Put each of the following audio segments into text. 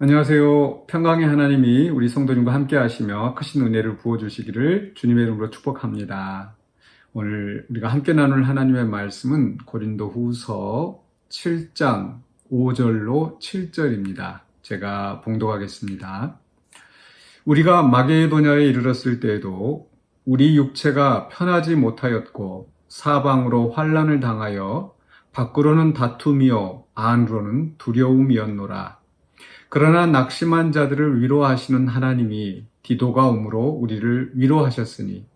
안녕하세요. 평강의 하나님이 우리 성도님과 함께 하시며 크신 은혜를 부어주시기를 주님의 이름으로 축복합니다. 오늘 우리가 함께 나눌 하나님의 말씀은 고린도 후서 7장 5절로 7절입니다. 제가 봉독하겠습니다. 우리가 마게도냐에 이르렀을 때에도 우리 육체가 편하지 못하였고 사방으로 환난을 당하여 밖으로는 다툼이요 안으로는 두려움이었노라. 그러나 낙심한 자들을 위로하시는 하나님이 디도가 오므로 우리를 위로하셨으니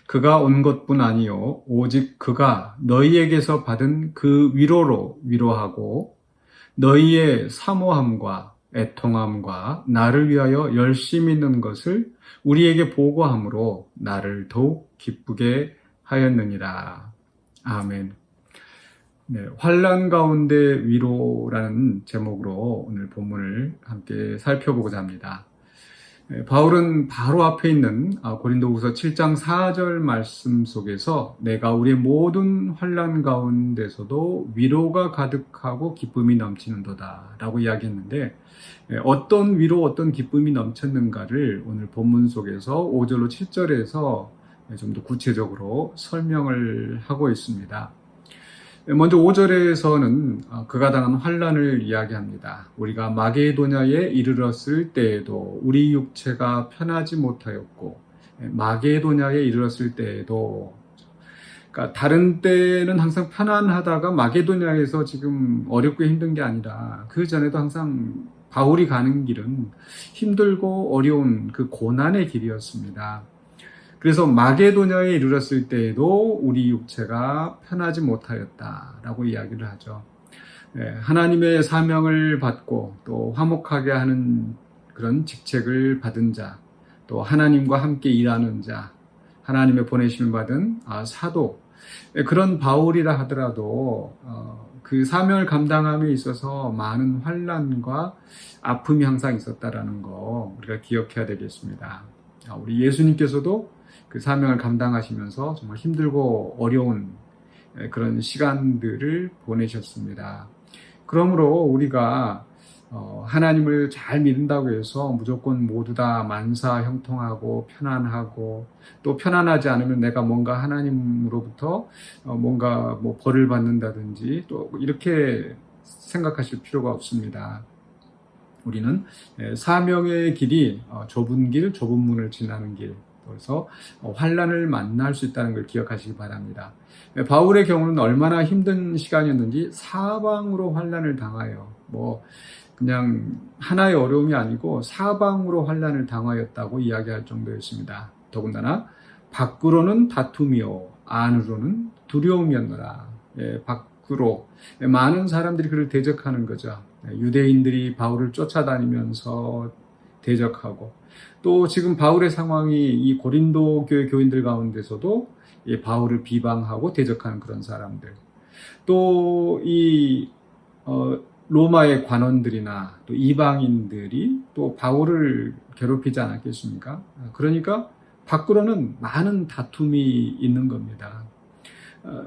그가 온 것뿐 아니요 오직 그가 너희에게서 받은 그 위로로 위로하고 너희의 사모함과 애통함과 나를 위하여 열심히 있는 것을 우리에게 보고함으로 나를 더욱 기쁘게 하였느니라. 아멘. 네, 환난 가운데 위로라는 제목으로 오늘 본문을 함께 살펴보고자 합니다. 바울은 바로 앞에 있는 고린도후서 7장 4절 말씀 속에서 내가 우리의 모든 환난 가운데서도 위로가 가득하고 기쁨이 넘치는도다 라고 이야기했는데, 어떤 위로 어떤 기쁨이 넘쳤는가를 오늘 본문 속에서 5절로 7절에서 좀 더 구체적으로 설명을 하고 있습니다. 먼저 5절에서는 그가 당한 환난을 이야기합니다. 우리가 마게도냐에 이르렀을 때에도 우리 육체가 편하지 못하였고, 마게도냐에 이르렀을 때에도, 그러니까 다른 때는 항상 편안하다가 마게도냐에서 지금 어렵고 힘든 게 아니라 그 전에도 항상 바울이 가는 길은 힘들고 어려운 그 고난의 길이었습니다. 그래서 마게도냐에 이르렀을 때에도 우리 육체가 편하지 못하였다라고 이야기를 하죠. 하나님의 사명을 받고 또 화목하게 하는 그런 직책을 받은 자, 또 하나님과 함께 일하는 자, 하나님의 보내심을 받은 사도, 그런 바울이라 하더라도 그 사명을 감당함에 있어서 많은 환난과 아픔이 항상 있었다라는 거 우리가 기억해야 되겠습니다. 우리 예수님께서도 그 사명을 감당하시면서 정말 힘들고 어려운 그런 시간들을 보내셨습니다. 그러므로 우리가 하나님을 잘 믿는다고 해서 무조건 모두 다 만사 형통하고 편안하고, 또 편안하지 않으면 내가 뭔가 하나님으로부터 뭔가 뭐 벌을 받는다든지 또 이렇게 생각하실 필요가 없습니다. 우리는 사명의 길이 좁은 길, 좁은 문을 지나는 길, 그래서 환난을 만날 수 있다는 걸 기억하시기 바랍니다. 바울의 경우는 얼마나 힘든 시간이었는지 사방으로 환난을 당하여, 그냥 하나의 어려움이 아니고 사방으로 환난을 당하였다고 이야기할 정도였습니다. 더군다나 밖으로는 다툼이요 안으로는 두려움이었노라. 밖으로 많은 사람들이 그를 대적하는 거죠. 유대인들이 바울을 쫓아다니면서 대적하고, 또 지금 바울의 상황이 이 고린도 교회 교인들 가운데서도 바울을 비방하고 대적하는 그런 사람들, 또 이 로마의 관원들이나 또 이방인들이 또 바울을 괴롭히지 않았겠습니까? 그러니까 밖으로는 많은 다툼이 있는 겁니다.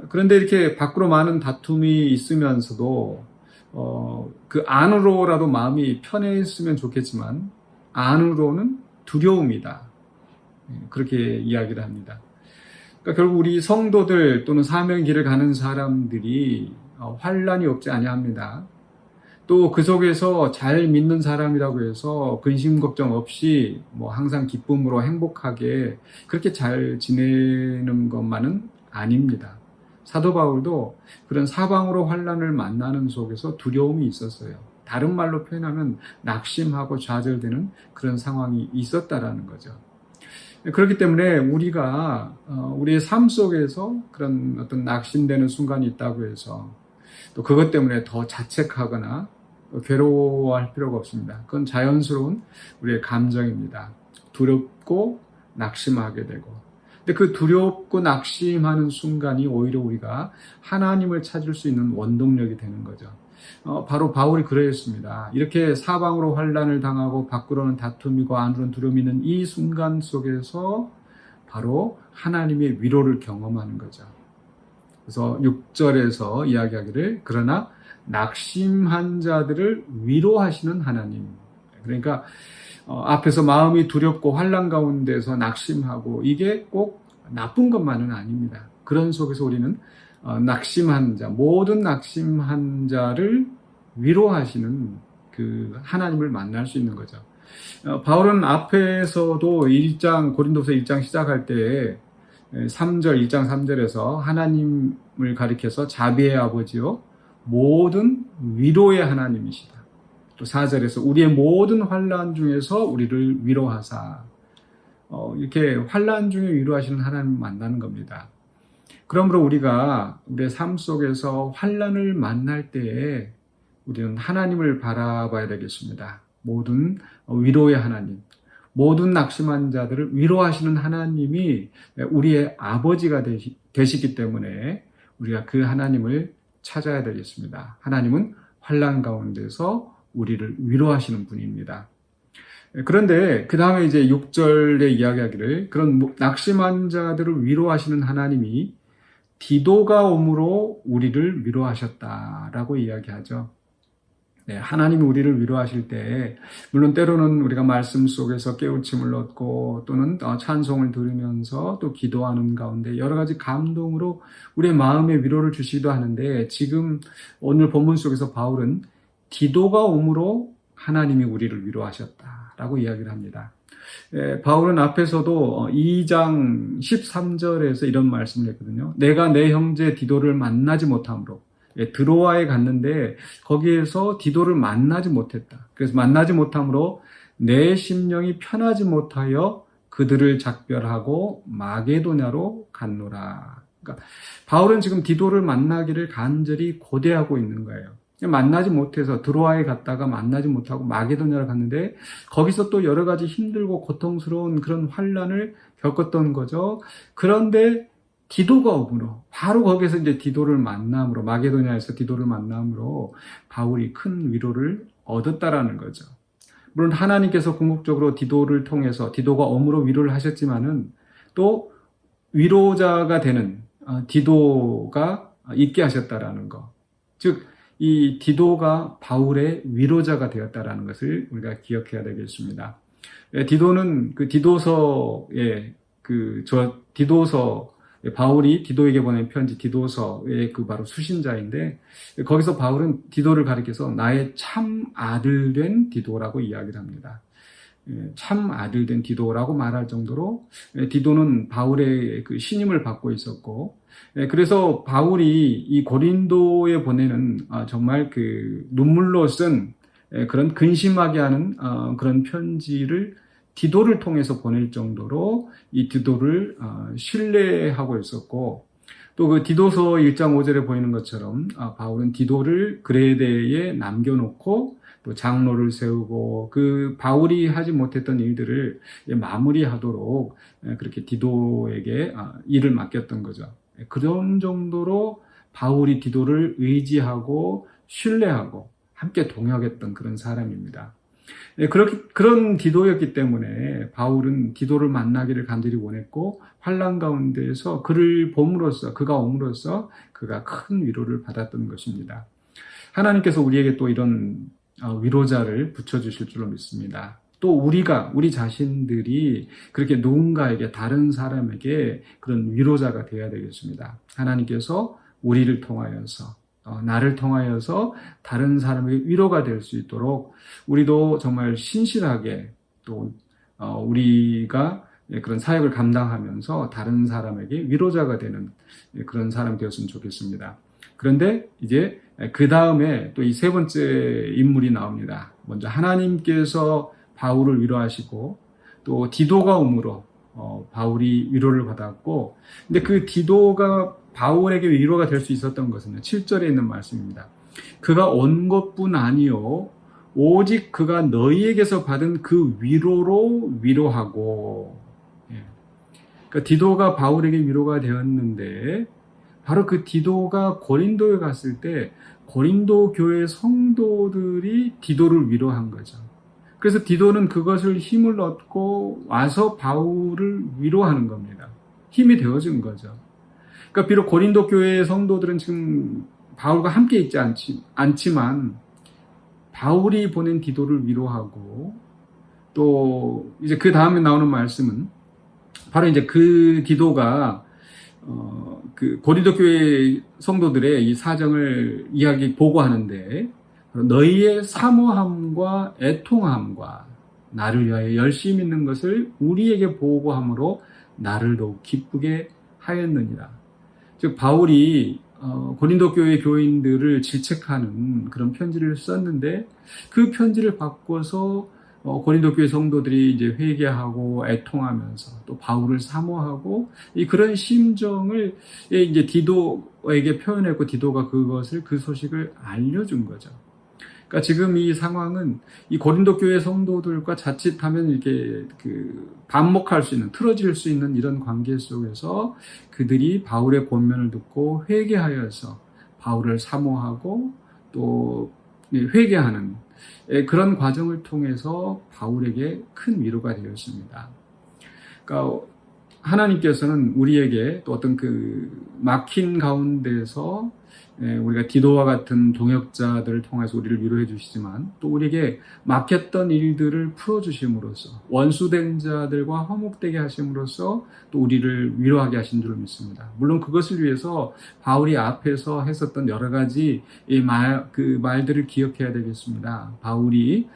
그런데 이렇게 밖으로 많은 다툼이 있으면서도 그 안으로라도 마음이 편했으면 좋겠지만 안으로는 두려움이다, 그렇게 이야기를 합니다. 그러니까 결국 우리 성도들 또는 사명의 길을 가는 사람들이 환난이 없지 아니합니다. 또 그 속에서 잘 믿는 사람이라고 해서 근심 걱정 없이 항상 기쁨으로 행복하게 그렇게 잘 지내는 것만은 아닙니다. 사도 바울도 그런 사방으로 환난을 만나는 속에서 두려움이 있었어요. 다른 말로 표현하면 낙심하고 좌절되는 그런 상황이 있었다라는 거죠. 그렇기 때문에 우리가 우리의 삶 속에서 그런 어떤 낙심되는 순간이 있다고 해서 또 그것 때문에 더 자책하거나 괴로워할 필요가 없습니다. 그건 자연스러운 우리의 감정입니다. 두렵고 낙심하게 되고, 근데 그 두렵고 낙심하는 순간이 오히려 우리가 하나님을 찾을 수 있는 원동력이 되는 거죠. 바로 바울이 그러했습니다. 이렇게 사방으로 환난을 당하고 밖으로는 다툼이고 안으로는 두려움이 있는 이 순간 속에서 바로 하나님의 위로를 경험하는 거죠. 그래서 6절에서 이야기하기를 그러나 낙심한 자들을 위로하시는 하나님, 그러니까 앞에서 마음이 두렵고 환난 가운데서 낙심하고 이게 꼭 나쁜 것만은 아닙니다. 그런 속에서 우리는 낙심한 자, 모든 낙심한 자를 위로하시는 그 하나님을 만날 수 있는 거죠. 바울은 앞에서도 고린도서 1장 시작할 때 1장 3절에서 하나님을 가리켜서 자비의 아버지요 모든 위로의 하나님이시다. 또 4절에서 우리의 모든 환난 중에서 우리를 위로하사, 이렇게 환난 중에 위로하시는 하나님을 만나는 겁니다. 그러므로 우리가 우리의 삶 속에서 환난을 만날 때에 우리는 하나님을 바라봐야 되겠습니다. 모든 위로의 하나님, 모든 낙심한 자들을 위로하시는 하나님이 우리의 아버지가 되시기 때문에 우리가 그 하나님을 찾아야 되겠습니다. 하나님은 환난 가운데서 우리를 위로하시는 분입니다. 그런데 그 다음에 이제 6절에 이야기하기를 그런 낙심한 자들을 위로하시는 하나님이 디도가 오므로 우리를 위로하셨다라고 이야기하죠. 네, 하나님이 우리를 위로하실 때 물론 때로는 우리가 말씀 속에서 깨우침을 얻고 또는 찬송을 들으면서 또 기도하는 가운데 여러 가지 감동으로 우리의 마음에 위로를 주시기도 하는데, 지금 오늘 본문 속에서 바울은 디도가 오므로 하나님이 우리를 위로하셨다라고 이야기를 합니다. 바울은 앞에서도 2장 13절에서 이런 말씀을 했거든요. 내가 내 형제 디도를 만나지 못함으로, 드로아에 갔는데 거기에서 디도를 만나지 못했다. 그래서 만나지 못함으로 내 심령이 편하지 못하여 그들을 작별하고 마게도냐로 갔노라. 그러니까 바울은 지금 디도를 만나기를 간절히 고대하고 있는 거예요. 만나지 못해서 드로아에 갔다가 만나지 못하고 마게도냐로 갔는데 거기서 또 여러 가지 힘들고 고통스러운 그런 환난을 겪었던 거죠. 그런데 디도가 오므로, 바로 거기서 이제 디도를 만남으로, 마게도냐에서 디도를 만남으로 바울이 큰 위로를 얻었다라는 거죠. 물론 하나님께서 궁극적으로 디도를 통해서 디도가 오므로 위로를 하셨지만은 또 위로자가 되는 디도가 있게 하셨다라는 거. 즉, 이 디도가 바울의 위로자가 되었다라는 것을 우리가 기억해야 되겠습니다. 디도는 그 디도서의 바울이 디도에게 보낸 편지 디도서의 바로 수신자인데, 거기서 바울은 디도를 가리켜서 나의 참 아들 된 디도라고 이야기를 합니다. 참 아들 된 디도라고 말할 정도로 디도는 바울의 그 신임을 받고 있었고, 그래서 바울이 이 고린도에 보내는 정말 그 눈물로 쓴 그런 근심하게 하는 그런 편지를 디도를 통해서 보낼 정도로 이 디도를 신뢰하고 있었고, 또 그 디도서 1장 5절에 보이는 것처럼 바울은 디도를 그레데에 남겨놓고 또 장로를 세우고 그 바울이 하지 못했던 일들을 마무리하도록 그렇게 디도에게 일을 맡겼던 거죠. 그런 정도로 바울이 디도를 의지하고 신뢰하고 함께 동역했던 그런 사람입니다. 그런 디도였기 때문에 바울은 디도를 만나기를 간절히 원했고, 환난 가운데에서 그가 옴으로써 그가 큰 위로를 받았던 것입니다. 하나님께서 우리에게 또 이런 위로자를 붙여주실 줄로 믿습니다. 또 우리 자신들이 그렇게 누군가에게, 다른 사람에게 그런 위로자가 되어야 되겠습니다. 하나님께서 우리를 통하여서, 나를 통하여서 다른 사람에게 위로가 될 수 있도록 우리도 정말 신실하게 또 우리가 그런 사역을 감당하면서 다른 사람에게 위로자가 되는 그런 사람이 되었으면 좋겠습니다. 그런데 이제 그 다음에 또 이 세 번째 인물이 나옵니다. 먼저 하나님께서 바울을 위로하시고, 또 디도가 오므로 바울이 위로를 받았고, 근데 그 디도가 바울에게 위로가 될 수 있었던 것은 7절에 있는 말씀입니다. 그가 온 것뿐 아니요 오직 그가 너희에게서 받은 그 위로로 위로하고. 그러니까 디도가 바울에게 위로가 되었는데, 바로 그 디도가 고린도에 갔을 때 고린도 교회 성도들이 디도를 위로한 거죠. 그래서 디도는 그것을 힘을 얻고 와서 바울을 위로하는 겁니다. 힘이 되어진 거죠. 그러니까 비록 고린도 교회의 성도들은 지금 바울과 함께 있지 않지만 바울이 보낸 디도를 위로하고 또 이제 그 다음에 나오는 말씀은 바로 이제 그 기도가 그 고린도 교회 성도들의 이 사정을 보고하는데, 너희의 사모함과 애통함과 나를 위하여 열심히 있는 것을 우리에게 보고함으로 나를 더욱 기쁘게 하였느니라. 즉 바울이 고린도 교회 교인들을 질책하는 그런 편지를 썼는데, 그 편지를 바꿔서 고린도 교회 성도들이 이제 회개하고 애통하면서 또 바울을 사모하고 그런 심정을 이제 디도에게 표현했고, 디도가 그 소식을 알려준 거죠. 그러니까 지금 이 상황은 이 고린도 교회 성도들과 자칫하면 이렇게 반목할 수 있는, 틀어질 수 있는 이런 관계 속에서 그들이 바울의 권면을 듣고 회개하여서 바울을 사모하고 또 회개하는 그런 과정을 통해서 바울에게 큰 위로가 되었습니다. 그러니까 하나님께서는 우리에게 또 어떤 막힌 가운데서 우리가 디도와 같은 동역자들을 통해서 우리를 위로해 주시지만, 또 우리에게 막혔던 일들을 풀어주심으로써, 원수된 자들과 화목되게 하심으로써 또 우리를 위로하게 하신 줄 믿습니다. 물론 그것을 위해서 바울이 앞에서 했었던 여러 가지 말들을 기억해야 되겠습니다. 바울이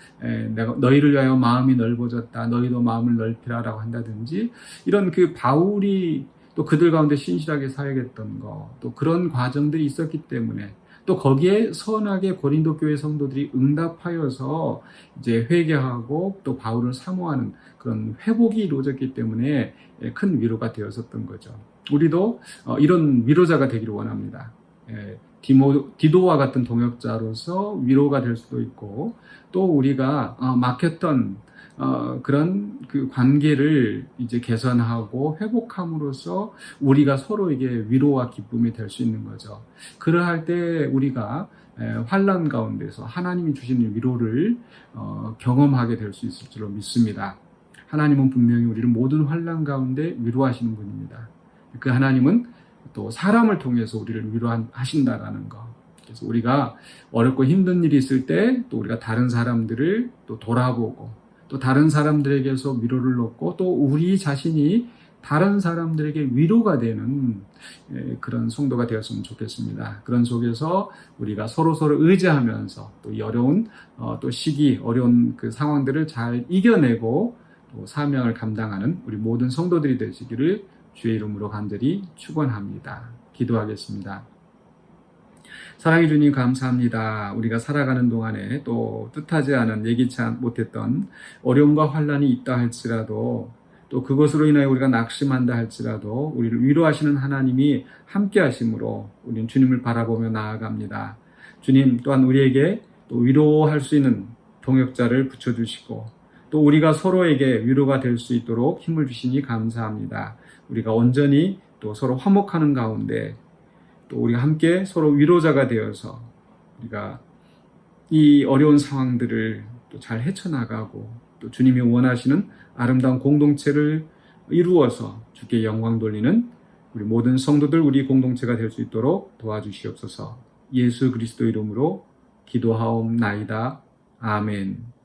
내가 너희를 위하여 마음이 넓어졌다, 너희도 마음을 넓히라라고 한다든지, 이런 바울이 또 그들 가운데 신실하게 사역했던 거, 또 그런 과정들이 있었기 때문에, 또 거기에 선하게 고린도 교회 성도들이 응답하여서 이제 회개하고 또 바울을 사모하는 그런 회복이 이루어졌기 때문에 큰 위로가 되었었던 거죠. 우리도 이런 위로자가 되기를 원합니다. 디도와 같은 동역자로서 위로가 될 수도 있고, 또 우리가 막혔던 그런 관계를 이제 개선하고 회복함으로써 우리가 서로에게 위로와 기쁨이 될 수 있는 거죠. 그러할 때 우리가 환난 가운데서 하나님이 주시는 위로를 경험하게 될 수 있을 줄로 믿습니다. 하나님은 분명히 우리를 모든 환난 가운데 위로하시는 분입니다. 그 하나님은 또 사람을 통해서 우리를 위로하신다라는 거. 그래서 우리가 어렵고 힘든 일이 있을 때 또 우리가 다른 사람들을 또 돌아보고, 또 다른 사람들에게서 위로를 얻고, 또 우리 자신이 다른 사람들에게 위로가 되는 그런 성도가 되었으면 좋겠습니다. 그런 속에서 우리가 서로 의지하면서 또 이 어려운 또 시기, 어려운 상황들을 잘 이겨내고 또 사명을 감당하는 우리 모든 성도들이 되시기를 주의 이름으로 간절히 축원합니다. 기도하겠습니다. 사랑해 주님 감사합니다. 우리가 살아가는 동안에 또 뜻하지 않은, 예기치 못했던 어려움과 환난이 있다 할지라도, 또 그것으로 인하여 우리가 낙심한다 할지라도 우리를 위로하시는 하나님이 함께 하심으로 우리는 주님을 바라보며 나아갑니다. 주님 또한 우리에게 또 위로할 수 있는 동역자를 붙여주시고, 또 우리가 서로에게 위로가 될 수 있도록 힘을 주시니 감사합니다. 우리가 온전히 또 서로 화목하는 가운데 또 우리가 함께 서로 위로자가 되어서 우리가 이 어려운 상황들을 또 잘 헤쳐나가고, 또 주님이 원하시는 아름다운 공동체를 이루어서 주께 영광 돌리는 우리 모든 성도들, 우리 공동체가 될 수 있도록 도와주시옵소서. 예수 그리스도 이름으로 기도하옵나이다. 아멘.